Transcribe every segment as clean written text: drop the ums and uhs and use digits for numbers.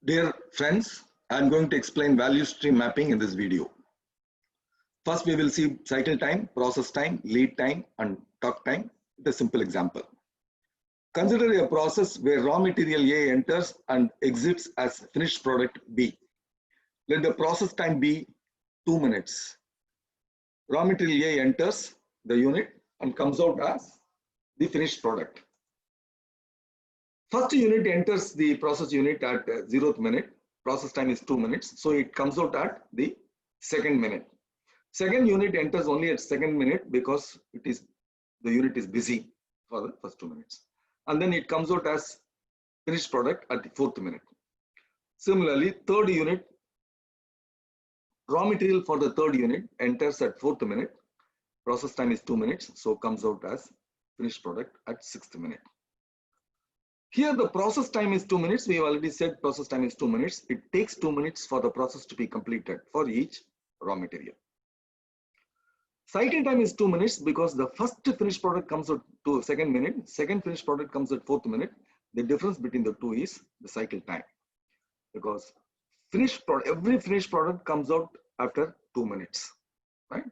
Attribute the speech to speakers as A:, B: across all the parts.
A: Dear friends, I am going to explain value stream mapping in this video. First, we will see cycle time, process time, lead time, and talk time with a simple example. Consider a process where raw material A enters and exits as finished product B. Let the process time be 2 minutes. Raw material A enters the unit and comes out as the finished product. First unit enters the process unit at 0th minute. Process time is 2 minutes. So it comes out at the second minute. Second unit enters only at second minute because the unit is busy for the first 2 minutes. And then it comes out as finished product at the 4th minute. Similarly, third unit, raw material for the third unit enters at 4th minute. Process time is 2 minutes. So comes out as finished product at 6th minute. Here the process time is 2 minutes. We have already said process time is 2 minutes. It takes 2 minutes for the process to be completed for each raw material. Cycle time is 2 minutes because the first finished product comes out to second minute. Second finished product comes at 4th minute. The difference between the two is the cycle time. Because every finished product comes out after 2 minutes. Right?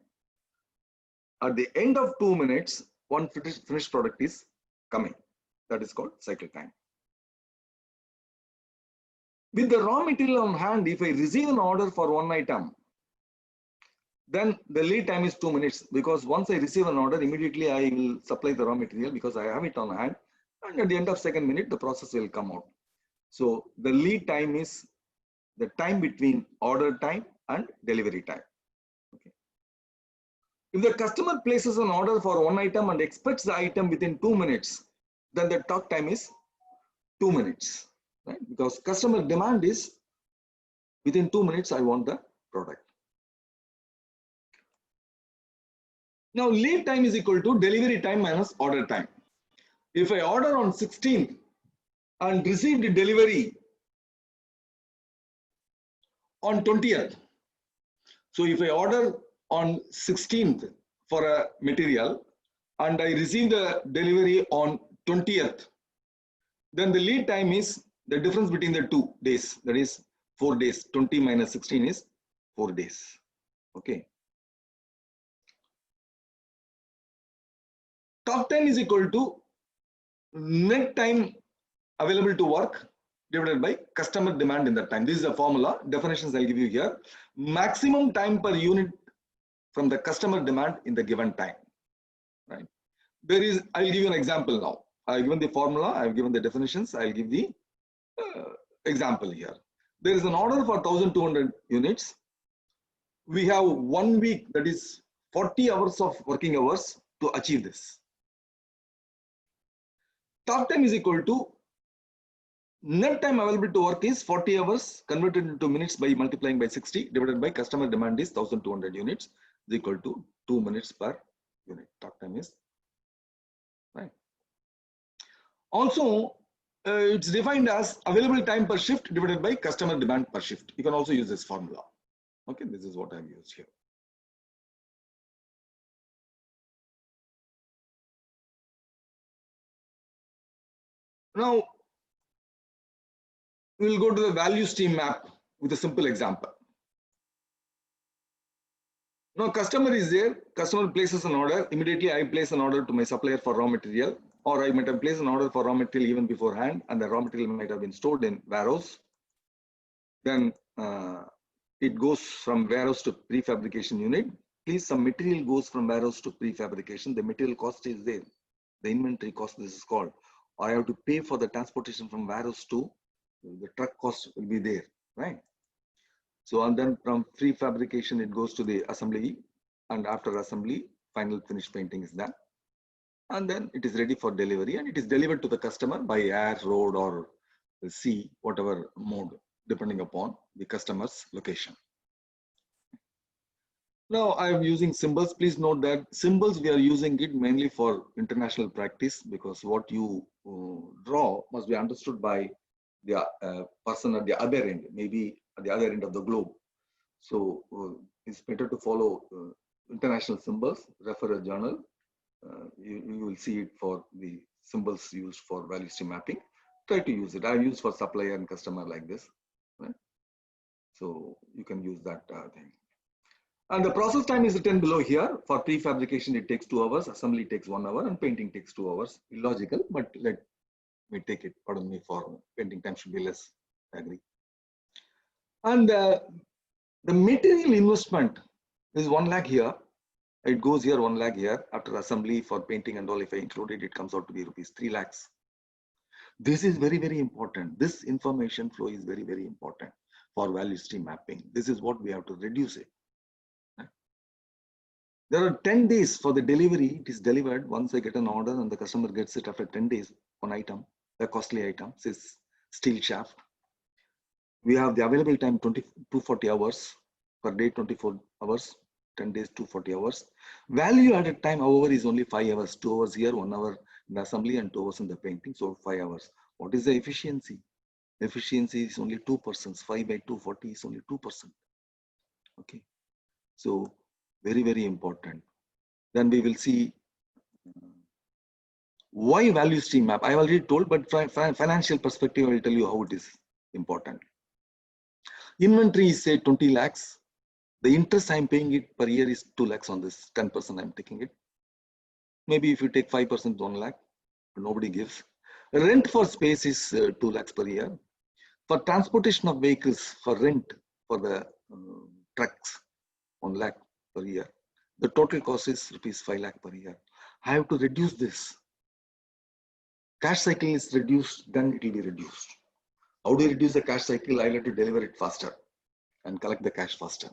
A: At the end of 2 minutes, one finished product is coming. That is called cycle time. With the raw material on hand, if I receive an order for one item, then the lead time is 2 minutes because once I receive an order, immediately I will supply the raw material because I have it on hand. And at the end of second minute, the process will come out. So the lead time is the time between order time and delivery time. Okay. If the customer places an order for one item and expects the item within 2 minutes, then the talk time is 2 minutes, right? Because customer demand is within 2 minutes, I want the product. Now, lead time is equal to delivery time minus order time. If I order on 16th and receive the delivery on 20th, so if I order on 16th for a material and I receive the delivery on 20th, then the lead time is the difference between the 2 days, that is 4 days. 20 minus 16 is 4 days. Okay. Talk time is equal to net time available to work divided by customer demand in that time. This is a formula. Definitions I'll give you here. Maximum time per unit from the customer demand in the given time. Right. I'll give you an example now. I've given the formula, I've given the definitions, I'll give the example here. There is an order for 1200 units. We have 1 week, that is 40 hours of working hours to achieve this. Talk time is equal to net time available to work is 40 hours converted into minutes by multiplying by 60 divided by customer demand is 1200 units is equal to 2 minutes per unit. Talk time is right. Also, it's defined as available time per shift divided by customer demand per shift. You can also use this formula. Okay, this is what I've used here. Now, we'll go to the value stream map with a simple example. Now, customer is there, customer places an order, immediately I place an order to my supplier for raw material, or I might have placed an order for raw material even beforehand, and the raw material might have been stored in warehouse. Then it goes from warehouse to prefabrication unit. Please, some material goes from warehouse to prefabrication. The material cost is there. The inventory cost, this is called. Or I have to pay for the transportation from warehouse to the truck cost will be there, right? So, and then from prefabrication, it goes to the assembly, and after assembly, final finished painting is done. And then it is ready for delivery, and it is delivered to the customer by air, road, or sea, whatever mode, depending upon the customer's location. Now I am using symbols. Please note that symbols, we are using it mainly for international practice because what you draw must be understood by the person at the other end, maybe at the other end of the globe. So it's better to follow international symbols. Refer a journal. You will see it for the symbols used for value stream mapping. Try to use it. I use for supplier and customer like this. Right? So you can use that thing. And the process time is written below here. For prefabrication, it takes 2 hours, assembly takes 1 hour, and painting takes 2 hours. Illogical, but let me take it. Pardon me, for painting time should be less. I agree. And the material investment is 1 lakh here. It goes here 1 lakh here. After assembly for painting and all, if I include it, it comes out to be rupees 3 lakhs. This is very, very important. This information flow is very, very important for value stream mapping. This is what we have to reduce it. There are 10 days for the delivery. It is delivered once I get an order and the customer gets it after 10 days. One item, a costly item, says steel shaft. We have the available time 240 hours per day, 24 hours, 10 days, 240 hours. Value added time, however, is only 5 hours, 2 hours here, 1 hour in the assembly and 2 hours in the painting. So 5 hours. What is the efficiency? Efficiency is only 2%. 5 by 240 is only 2%. Okay. So very, very important. Then we will see why value stream map. I have already told, but from financial perspective, I will tell you how it is important. Inventory is say 20 lakhs. The interest I'm paying it per year is 2 lakhs on this. 10% I'm taking it. Maybe if you take 5%, 1 lakh, nobody gives. Rent for space is 2 lakhs per year. For transportation of vehicles, for rent, for the trucks, 1 lakh per year. The total cost is rupees 5 lakh per year. I have to reduce this. Cash cycle is reduced, then it will be reduced. How do you reduce the cash cycle? I have to deliver it faster and collect the cash faster.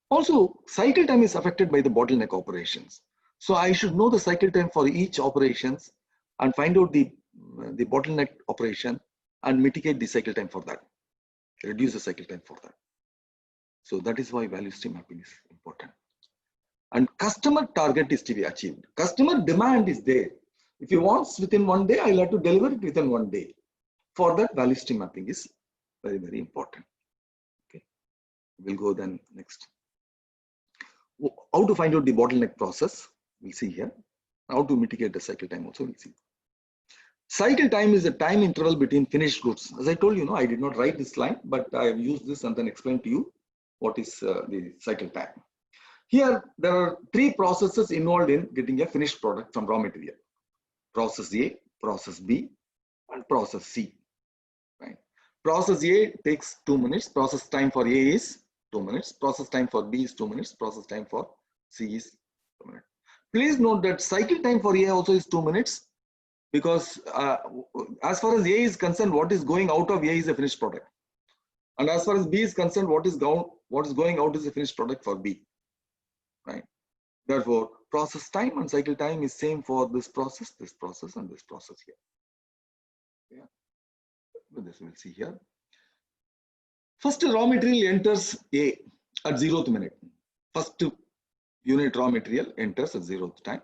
A: Also, cycle time is affected by the bottleneck operations. So I should know the cycle time for each operations and find out the bottleneck operation and mitigate the cycle time for that. Reduce the cycle time for that. So that is why value stream mapping is important. And customer target is to be achieved. Customer demand is there. If you want within 1 day, I'll have to deliver it within 1 day. For that, value stream mapping is very, very important. Okay, we'll go then next. How to find out the bottleneck process? We'll see here. How to mitigate the cycle time also, we'll see. Cycle time is the time interval between finished goods. As I told you, I did not write this line, but I have used this and then explained to you what is the cycle time. Here, there are 3 processes involved in getting a finished product from raw material. Process A, process B, and process C. Right? Process A takes 2 minutes. Process time for A is 2 minutes. Process time for B is 2 minutes. Process time for C is 2 minutes. Please note that cycle time for A also is 2 minutes because as far as A is concerned, what is going out of A is a finished product. And as far as B is concerned, what is going out is a finished product for B. Right? Therefore, process time and cycle time is same for this process, and this process here. Yeah. This we'll see here. First raw material enters A at 0th minute. First unit raw material enters at 0th time.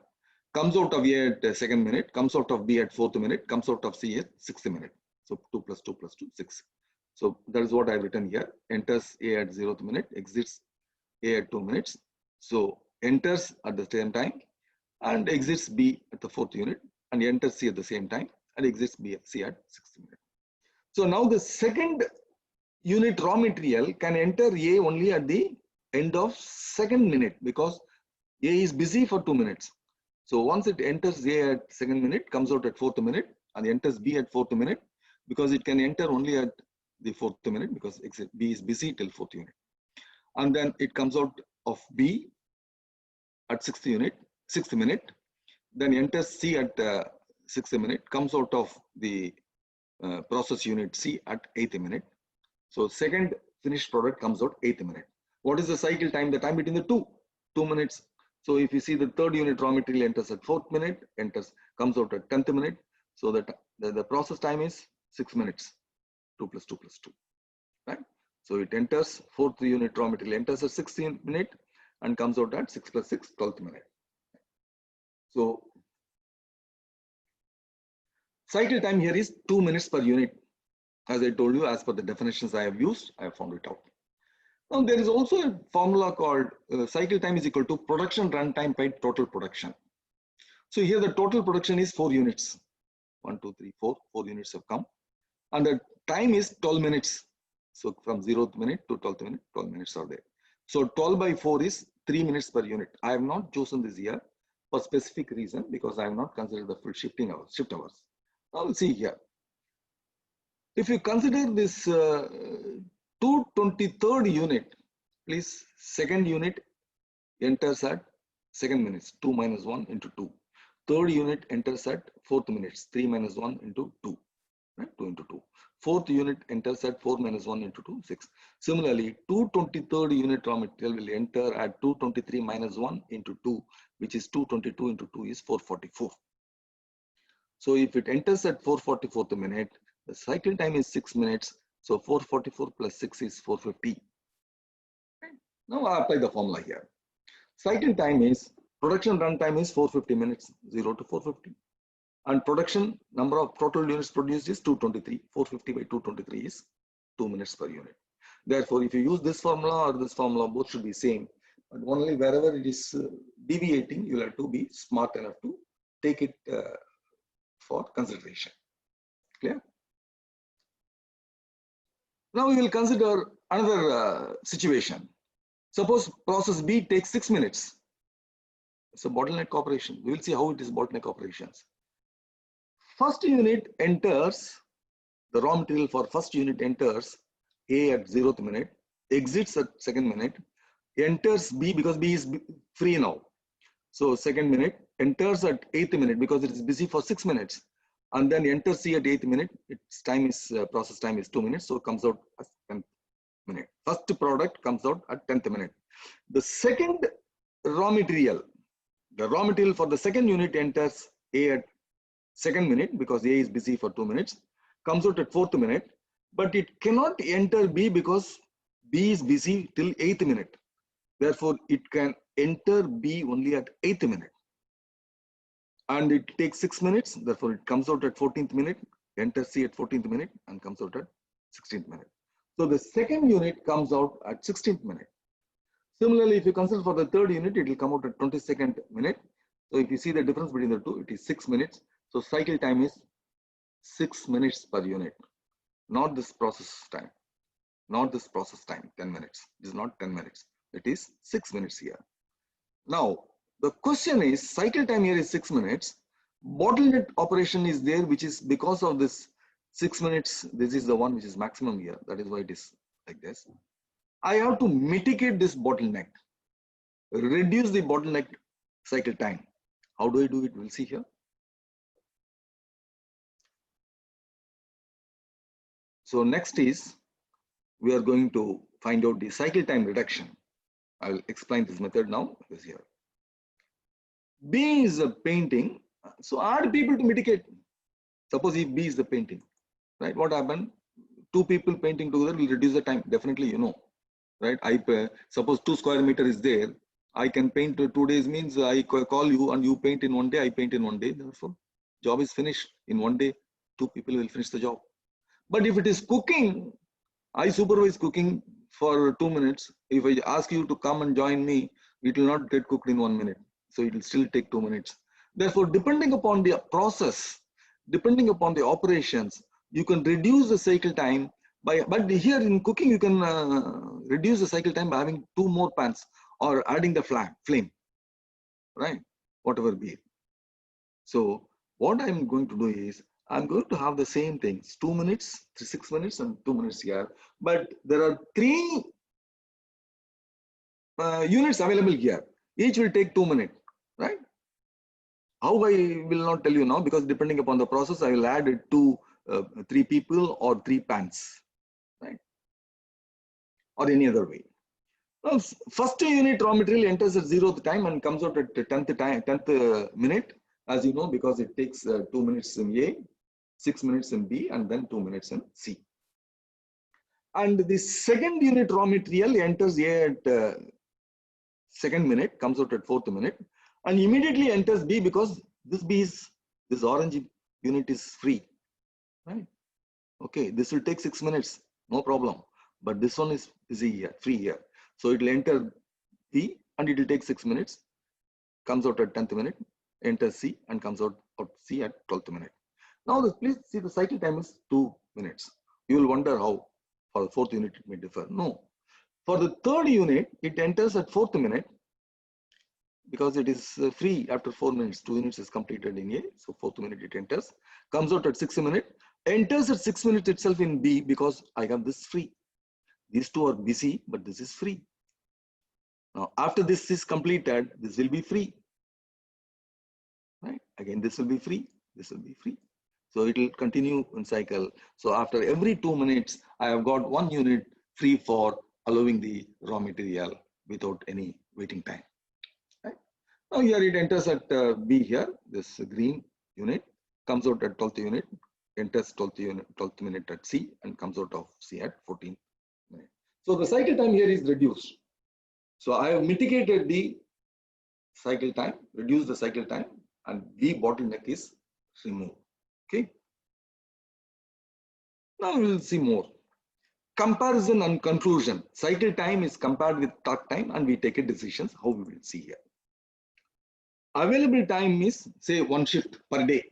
A: Comes out of A at 2nd minute. Comes out of B at 4th minute. Comes out of C at 6th minute. So 2 plus 2 plus 2, 6. So that is what I've written here. Enters A at 0th minute. Exits A at 2 minutes. So enters at the same time and exits B at the 4th unit and enters C at the same time and exits C at 6th minute. So now the second unit raw material can enter A only at the end of 2nd minute because A is busy for 2 minutes. So once it enters A at 2nd minute, comes out at 4th minute and enters B at 4th minute because it can enter only at the 4th minute because B is busy till 4th unit. And then it comes out of B at 6th minute, then enters C at 6th minute, comes out of the process unit C at 8th minute. So second finished product comes out 8th minute. What is the cycle time? The time between the 2 minutes. So if you see the third unit raw material enters at 4th minute, comes out at 10th minute. So that the process time is 6 minutes, 2 plus 2 plus 2, right? So it enters 4th unit raw material enters at 6th minute and comes out at 6 plus 6, 12th minute. So cycle time here is 2 minutes per unit. As I told you, as per the definitions I have used, I have found it out. Now there is also a formula called cycle time is equal to production runtime by total production. So here the total production is 4 units. 1, 2, 3, 4. 4 units have come. And the time is 12 minutes. So from 0th minute to 12th minute, 12 minutes are there. So 12 by 4 is 3 minutes per unit. I have not chosen this here for specific reason because I have not considered the full shift hours. Now we'll see here. If you consider this 223rd unit, please, second unit enters at second minutes, 2 minus 1 into 2. Third unit enters at fourth minutes, 3 minus 1 into 2, right? 2 into 2. Fourth unit enters at 4 minus 1 into 2, 6. Similarly, 223rd unit raw material will enter at 223 minus 1 into 2, which is 222 into 2 is 444. So if it enters at 444th minute, the cycle time is 6 minutes. So 444 plus 6 is 450. Okay. Now I apply the formula here. Cycle time is, production run time is 450 minutes, 0 to 450. And production number of total units produced is 223. 450 by 223 is 2 minutes per unit. Therefore, if you use this formula or this formula, both should be same. But only wherever it is deviating, you have to be smart enough to take it for consideration. Clear? Now we will consider another situation. Suppose process B takes 6 minutes. It's a bottleneck operation. We will see how it is bottleneck operations. First unit enters, the raw material for first unit enters A at 0th minute, exits at second minute, enters B because B is free now. So second minute, enters at 8th minute because it is busy for 6 minutes. And then enters C at 8th minute, its time is, process time is 2 minutes, so it comes out as 10th minute. First product comes out at 10th minute. The second raw material, the raw material for the second unit enters A at second minute because A is busy for 2 minutes, comes out at 4th minute, but it cannot enter B because B is busy till 8th minute. Therefore, it can enter B only at 8th minute. And it takes 6 minutes, therefore it comes out at 14th minute, enters C at 14th minute and comes out at 16th minute. So the second unit comes out at 16th minute. Similarly, if you consider for the third unit, it will come out at 22nd minute. So if you see the difference between the two, it is 6 minutes. So cycle time is 6 minutes per unit, not this process time, not this process time, 10 minutes. It is not 10 minutes. It is 6 minutes here. Now, the question is, cycle time here is 6 minutes. Bottleneck operation is there, which is because of this 6 minutes. This is the one which is maximum here. That is why it is like this. I have to mitigate this bottleneck, reduce the bottleneck cycle time. How do I do it? We'll see here. So next is, we are going to find out the cycle time reduction. I will explain this method now. This here. B is a painting. So add people to mitigate. Suppose if B is the painting, right? What happened? Two people painting together will reduce the time. Definitely, you know, right? Suppose 2 square meter is there. I can paint 2 days means I call you and you paint in 1 day. I paint in 1 day. Therefore, job is finished in 1 day. 2 people will finish the job. But if it is cooking, I supervise cooking for 2 minutes. If I ask you to come and join me, it will not get cooked in 1 minute. So it will still take 2 minutes. Therefore, depending upon the process, depending upon the operations, you can reduce the cycle time by, but here in cooking, you can reduce the cycle time by having 2 more pans or adding the flame, right? Whatever be it. So what I'm going to do is, I'm going to have the same things, 2 minutes, 6 minutes and 2 minutes here. But there are 3 units available here. Each will take 2 minutes, right? How I will not tell you now, because depending upon the process, I will add it to 3 people or 3 pans, right? Or any other way. Now, first unit raw material enters at 0th time and comes out at 10th minute, as you know, because it takes 2 minutes in A, 6 minutes in B, and then 2 minutes in C. And the second unit raw material enters A at second minute, comes out at 4th minute, and immediately enters B because this orange unit is free, right? Okay, this will take 6 minutes, no problem. But this one is busy here, free here. So it will enter B and it will take 6 minutes, comes out at 10th minute, enters C and comes out C at 12th minute. Now please see the cycle time is 2 minutes. You will wonder how For the fourth unit, it may differ. No. For the third unit, it enters at fourth minute because it is free after 4 minutes. 2 units is completed in A. So fourth minute it enters, comes out at 6th minute, enters at 6 minutes itself in B because I have this free. These two are busy, but this is free. Now, after this is completed, this will be free. Right? Again, this will be free. This will be free. So it will continue in cycle. So after every 2 minutes, I have got 1 unit free for allowing the raw material without any waiting time. Right? Now here it enters at B here, this green unit, comes out at 12th unit, enters 12th minute at C and comes out of C at 14th minute. So the cycle time here is reduced. So I have mitigated the cycle time, reduced the cycle time, and the bottleneck is removed. Okay. Now we will see more. Comparison and conclusion. Cycle time is compared with talk time and we take a decisions how we will see here. Available time is say 1 shift per day,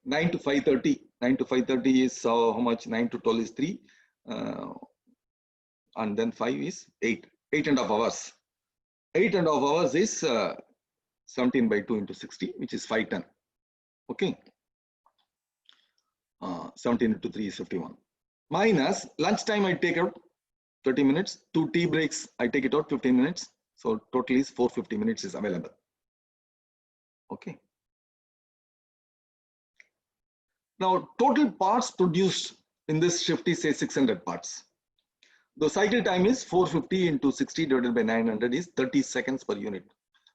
A: 9 to 5:30. 9 to 5:30 is how much? 9 to 12 is 3. And then 5 is 8. 8.5 hours. 8.5 hours is 17 by 2 into 60, which is 510. Okay. 17 into 3 is 51. Minus lunchtime, I take out 30 minutes. 2 tea breaks, I take it out 15 minutes. So total is 450 minutes is available. Okay. Now total parts produced in this shift is say 600 parts. The cycle time is 450 into 60 divided by 900 is 30 seconds per unit.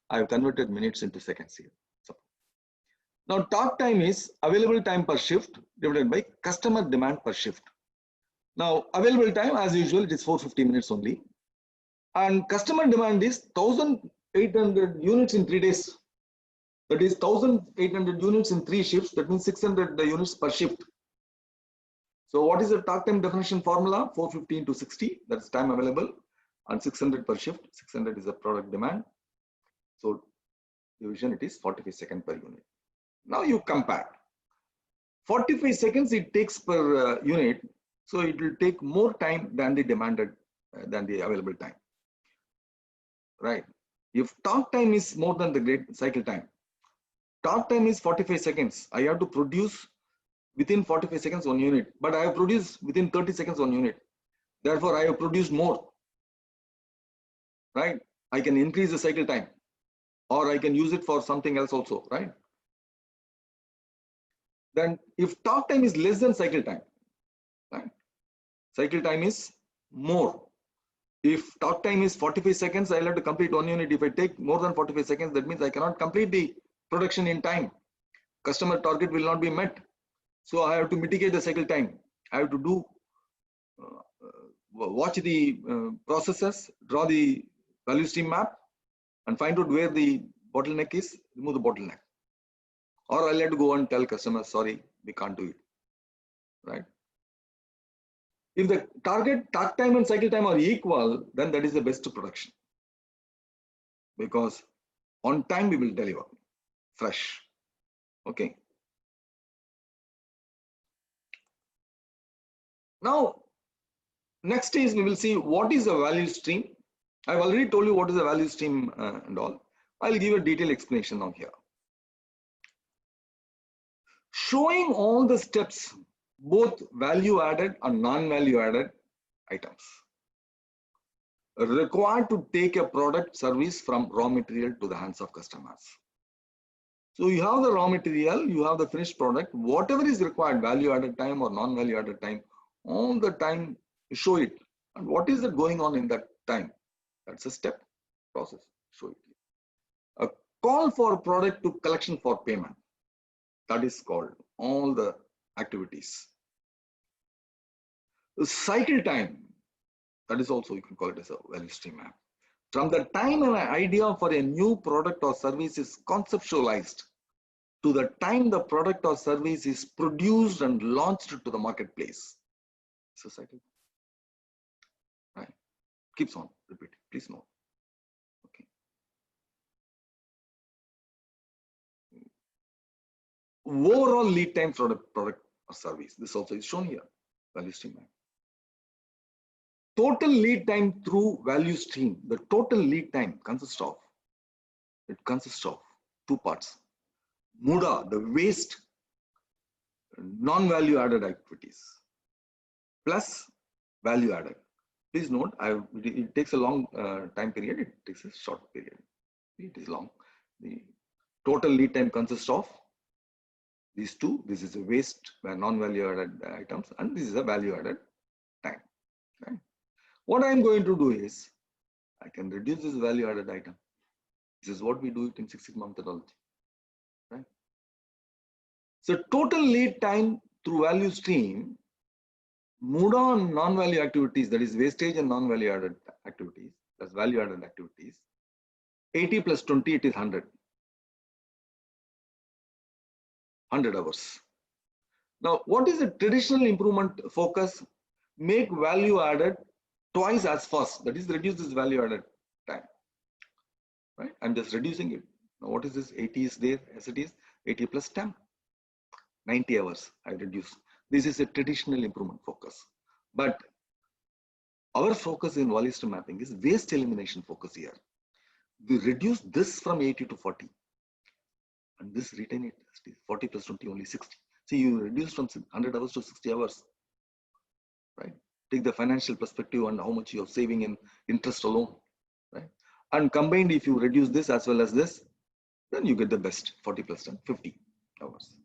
A: I have converted minutes into seconds here. So now talk time is available time per shift divided by customer demand per shift. Now available time as usual it is 450 minutes only, and customer demand is 1800 units in 3 days. That is 1800 units in 3 shifts. That means 600 units per shift. So what is the talk time definition formula? 450 into 60, that's time available, and 600 per shift. 600 is the product demand. So division it is 45 seconds per unit. Now you compare. 45 seconds it takes per unit, so it will take more time than the demanded, than the available time. Right? If talk time is more than the great cycle time, talk time is 45 seconds. I have to produce within 45 seconds 1 unit, but I have produced within 30 seconds 1 unit. Therefore, I have produced more. Right? I can increase the cycle time, or I can use it for something else also. Right? Then, if talk time is less than cycle time, right? Cycle time is more. If talk time is 45 seconds, I'll have to complete 1 unit. If I take more than 45 seconds, that means I cannot complete the production in time. Customer target will not be met. So I have to mitigate the cycle time. I have to do, watch the processes, draw the value stream map, and find out where the bottleneck is, remove the bottleneck. Or I'll have to go and tell customers, sorry, we can't do it. Right? If the target talk time and cycle time are equal, then that is the best production. Because on time we will deliver fresh. Okay. Now, next is we will see what is a value stream. I've already told you what is a value stream and all. I'll give a detailed explanation now here. Showing all the steps, both value added and non-value added items required to take a product service from raw material to the hands of customers. So you have the raw material, you have the finished product, whatever is required, value added time or non-value added time, all the time you show it. And what is it going on in that time? That's a step process. Show it. A call for product to collection for payment. That is called all the activities. The cycle time, that is also you can call it as a value stream map. From the time an idea for a new product or service is conceptualized to the time the product or service is produced and launched to the marketplace. It's a cycle. Right? Keeps on repeating. Please note. Okay. Overall lead time for the product or service. This also is shown here. Value stream map. total lead time through value stream. The total lead time consists of two parts. MUDA, the waste non-value added activities, plus value added. Please note, it takes a long time period, it takes a short period. It is long. The total lead time consists of these two. This is a waste non-value added items, and this is a value added time. Right? What I am going to do is, I can reduce this value added item. This is what we do it in Six Sigma methodology. Right? So total lead time through value stream, MUDA on non-value activities, that is wastage and non-value added activities, plus value added activities, 80 plus 20, it is 100. 100 hours. Now, what is the traditional improvement focus? Make value added twice as fast. That is, reduce this value added time. Right? I'm just reducing it. Now, what is this? 80 is there as it is. 80 plus 10. 90 hours I reduce. This is a traditional improvement focus. But our focus in value stream mapping is waste elimination focus here. We reduce this from 80 to 40. And this retain it. 40 plus 20, only 60. See, you reduce from 100 hours to 60 hours. Right? Take the financial perspective and how much you are saving in interest alone. Right? And combined, if you reduce this as well as this, then you get the best. 40 plus 10, 50 hours.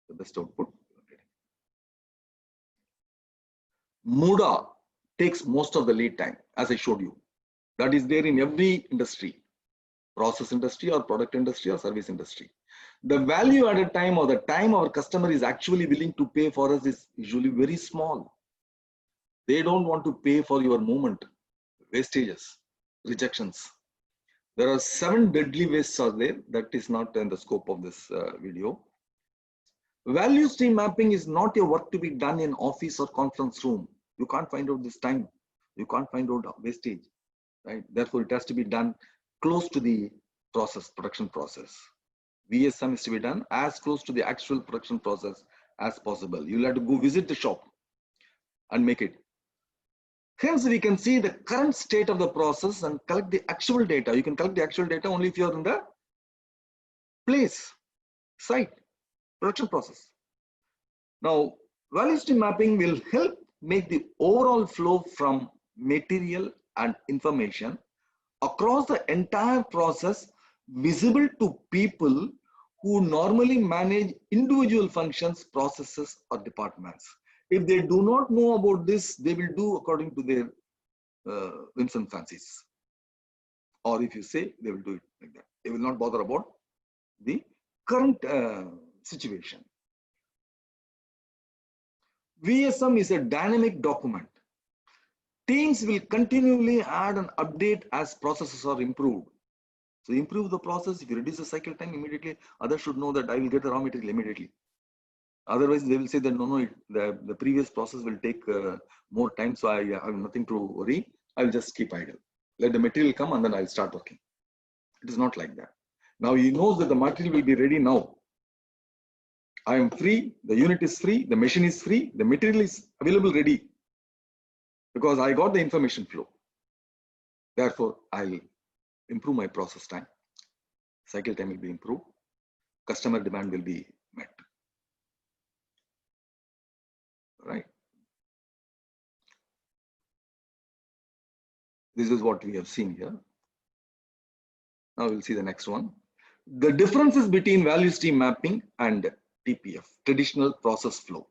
A: The best output. MUDA takes most of the lead time, as I showed you. That is there in every industry, process industry or product industry or service industry. The value added time, or the time our customer is actually willing to pay for us, is usually very small. They don't want to pay for your movement, wastages, rejections. There are 7 deadly wastes are there. That is not in the scope of this video. Value stream mapping is not a work to be done in office or conference room. You can't find out this time. You can't find out wastage, right? Therefore, it has to be done close to the process, production process. VSM is to be done as close to the actual production process as possible. You'll have to go visit the shop and make it. Hence, we can see the current state of the process and collect the actual data. You can collect the actual data only if you're in the place, site, production process. Now, value stream mapping will help make the overall flow from material and information across the entire process visible to people who normally manage individual functions, processes, or departments. If they do not know about this, they will do according to their whims and fancies. Or if you say, they will do it like that. They will not bother about the current situation. VSM is a dynamic document. Teams will continually add and update as processes are improved. So improve the process. If you reduce the cycle time, immediately others should know that I will get the raw material immediately. Otherwise, they will say that no, the previous process will take more time, so I have nothing to worry. I will just keep idle. Let the material come and then I'll start working. It is not like that. Now he knows that the material will be ready now. I am free, the unit is free, the machine is free, the material is available ready because I got the information flow. Therefore, I'll improve my process time. Cycle time will be improved. Customer demand will be met. Right? This is what we have seen here. Now we'll see the next one. The differences between value stream mapping and TPF, traditional process flow.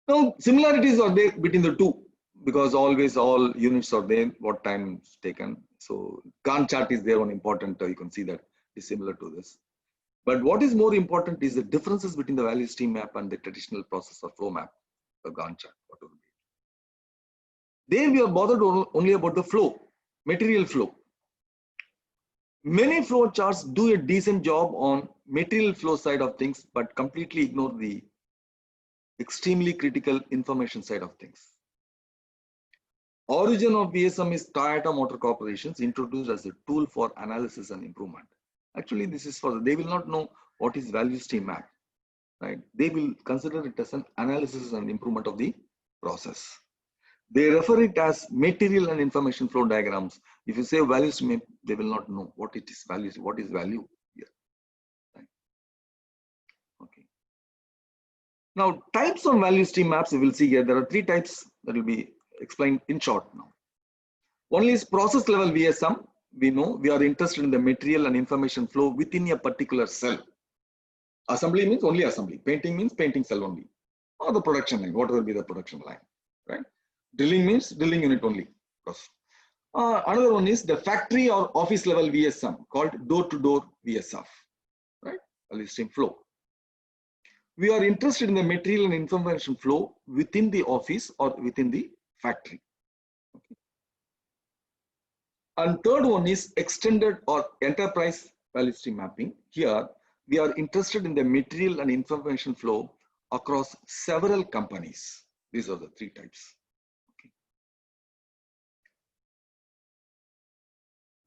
A: Now, similarities are there between the two because always all units are there, what time is taken. So Gantt chart is there, one important, you can see that is similar to this. But what is more important is the differences between the value stream map and the traditional process or flow map, the Gantt chart. What will be. There we are bothered only about the flow, material flow. Many flow charts do a decent job on material flow side of things, but completely ignore the extremely critical information side of things. Origin of VSM is Toyota Motor Corporation's introduced as a tool for analysis and improvement. Actually, this is for, they will not know what is value stream map, right? They will consider it as an analysis and improvement of the process. They refer it as material and information flow diagrams. If you say value stream, they will not know what it is value, what is value here. Right? Okay. Now, types of value stream maps you will see here. There are three types that will be explained in short now. One is process level VSM. We know we are interested in the material and information flow within a particular cell. Assembly means only assembly. Painting means painting cell only. Or the production line, whatever be the production line. Right? Drilling means drilling unit only. Another one is the factory or office level VSM called door-to-door VSF. Right? Value stream flow. We are interested in the material and information flow within the office or within the factory. Okay. And third one is extended or enterprise value stream mapping. Here, we are interested in the material and information flow across several companies. These are the three types. Okay.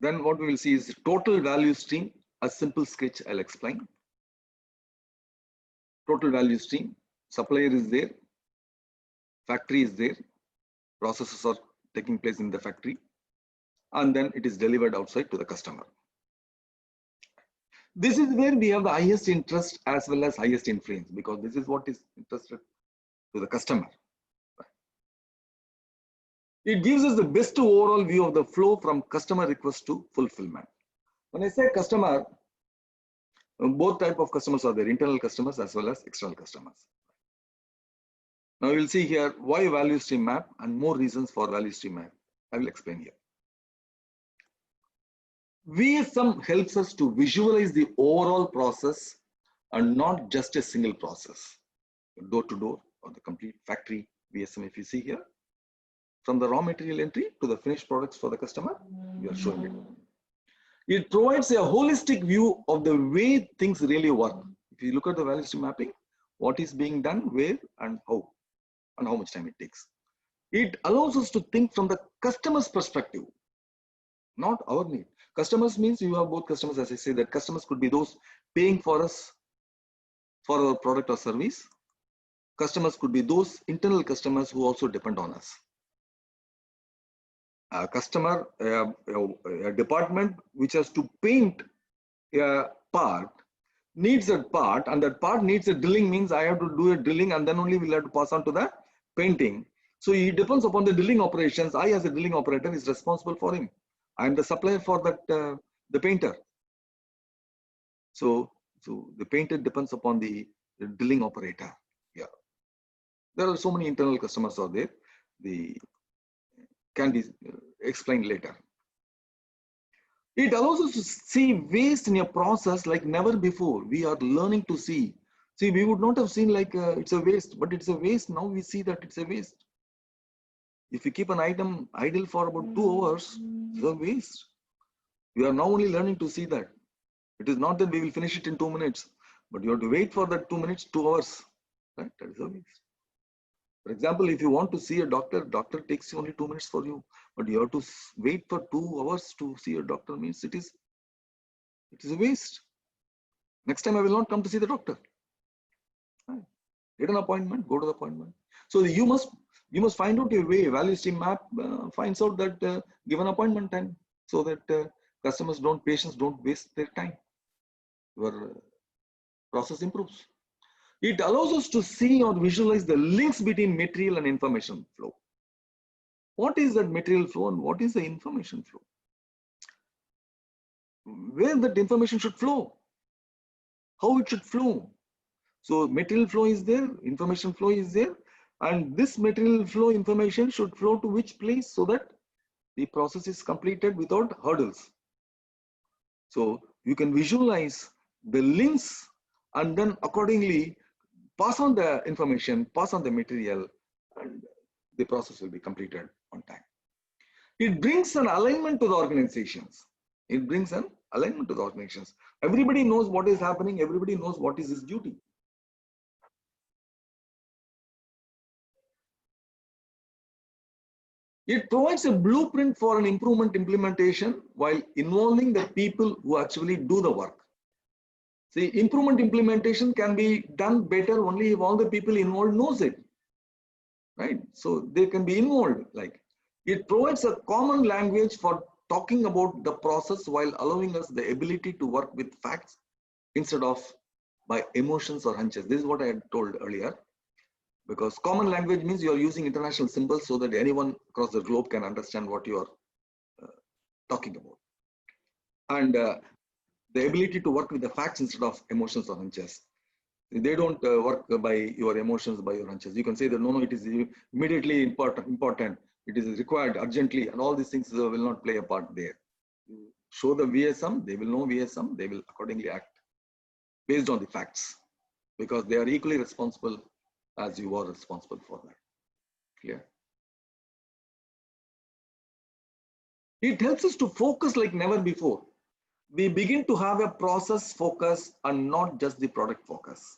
A: Then what we will see is total value stream. A simple sketch I'll explain. Total value stream, supplier is there, factory is there, processes are taking place in the factory, and then it is delivered outside to the customer. This is where we have the highest interest as well as highest influence, because this is what is interested to the customer. It gives us the best overall view of the flow from customer request to fulfillment. When I say customer, both type of customers are there, internal customers as well as external customers. Now you will see here why value stream map and more reasons for value stream map. I will explain here. VSM helps us to visualize the overall process and not just a single process. Door to door or the complete factory VSM, if you see here, from the raw material entry to the finished products for the customer, we are showing it. It provides a holistic view of the way things really work. If you look at the value stream mapping, what is being done, where and how much time it takes. It allows us to think from the customer's perspective, not our need. Customers means you have both customers, as I say, that customers could be those paying for us for our product or service. Customers could be those internal customers who also depend on us. A customer, a department which has to paint a part needs a part, and that part needs a drilling, means I have to do a drilling and then only we'll have to pass on to the painting. So it depends upon the drilling operations. I as a drilling operator is responsible for him. I am the supplier for that the painter. So the painter depends upon the drilling operator. Yeah, there are so many internal customers are there. The can be explained later. It allows us to see waste in a process like never before. We are learning to see. See, we would not have seen like it's a waste, but it's a waste. Now we see that it's a waste. If you keep an item idle for about 2 hours, it's a waste. We are now only learning to see that. It is not that we will finish it in 2 minutes, but you have to wait for that 2 minutes, 2 hours. Right? That is a waste. For example, if you want to see a doctor, doctor takes only 2 minutes for you, but you have to wait for 2 hours to see a doctor, means it is a waste. Next time I will not come to see the doctor. Right. Get an appointment, go to the appointment. So you must find out a way. Value stream map finds out that given appointment time, so that patients don't waste their time. Your process improves. It allows us to see or visualize the links between material and information flow. What is that material flow and what is the information flow? Where that information should flow? How it should flow? So material flow is there, information flow is there, and this material flow information should flow to which place so that the process is completed without hurdles. So you can visualize the links and then accordingly pass on the information, pass on the material, and the process will be completed on time. It brings an alignment to the organizations. It brings an alignment to the organizations. Everybody knows what is happening. Everybody knows what is his duty. It provides a blueprint for an improvement implementation while involving the people who actually do the work. See, improvement implementation can be done better only if all the people involved knows it. right? So they can be involved. Like, it provides a common language for talking about the process while allowing us the ability to work with facts instead of by emotions or hunches. This is what I had told earlier, because common language means you are using international symbols so that anyone across the globe can understand what you are talking about. And the ability to work with the facts instead of emotions or hunches. They don't work by your emotions, by your hunches. You can say that no, it is immediately important, it is required urgently, and all these things will not play a part there. You show the VSM, they will know VSM, they will accordingly act based on the facts, because they are equally responsible as you are responsible for that. Clear? It helps us to focus like never before. We begin to have a process focus and not just the product focus.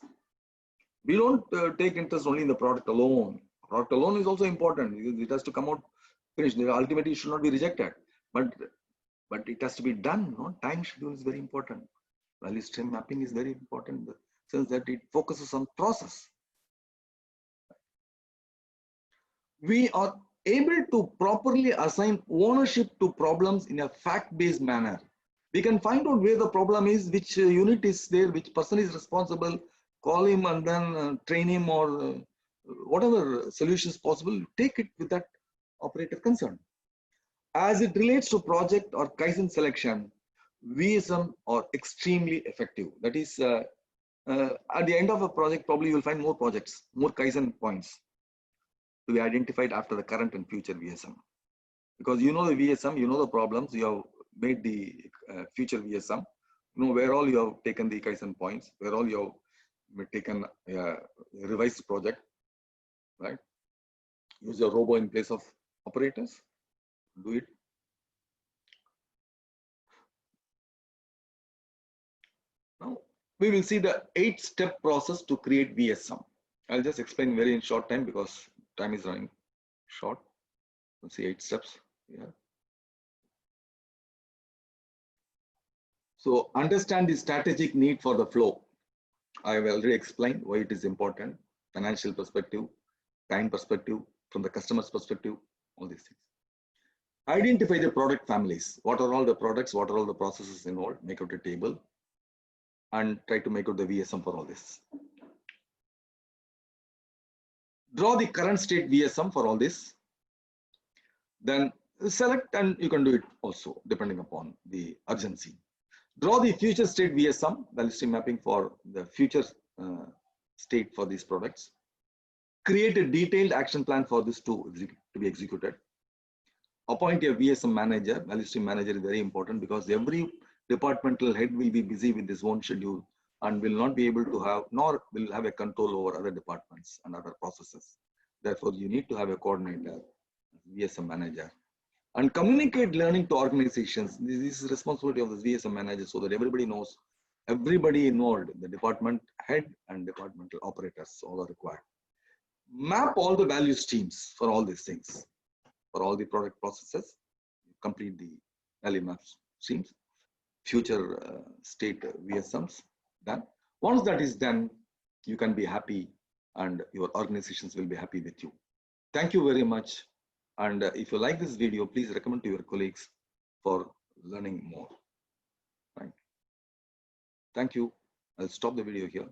A: We don't take interest only in the product alone. Product alone is also important. It has to come out finished. Ultimately, it should not be rejected, but it has to be done. No? Time schedule is very important. Value stream mapping is very important in the sense that it focuses on process. We are able to properly assign ownership to problems in a fact-based manner. We can find out where the problem is, which unit is there, which person is responsible, call him and then train him, or whatever solutions possible, take it with that operator concerned. As it relates to project or Kaizen selection, VSM are extremely effective. That is, at the end of a project, probably you'll find more projects, more Kaizen points to be identified after the current and future VSM. Because you know the VSM, you know the problems, you have made the future VSM, you know where all you have taken the Kaizen points, where all you have taken a revised project, right? Use your robo in place of operators, do it. Now, we will see the 8-step process to create VSM. I'll just explain very in short time because time is running short. Let's see 8 steps here. So understand the strategic need for the flow. I have already explained why it is important, financial perspective, time perspective, from the customer's perspective, all these things. Identify the product families. What are all the products? What are all the processes involved? Make out a table and try to make out the VSM for all this. Draw the current state VSM for all this. Then select, and you can do it also depending upon the urgency. Draw the future state VSM, value stream mapping for the future state for these products. Create a detailed action plan for this to be executed. Appoint a VSM manager. Value stream manager is very important because every departmental head will be busy with his own schedule and will not be able to have, nor will have a control over other departments and other processes. Therefore, you need to have a coordinator, VSM manager. And communicate learning to organizations. This is responsibility of the VSM manager so that everybody knows, everybody involved, the department head and departmental operators, all are required. Map all the value streams for all these things. For all the product processes, complete the value map streams, future state VSMs done. Once that is done, you can be happy and your organizations will be happy with you. Thank you very much. And if you like this video, please recommend to your colleagues for learning more. Right. Thank you. I'll stop the video here.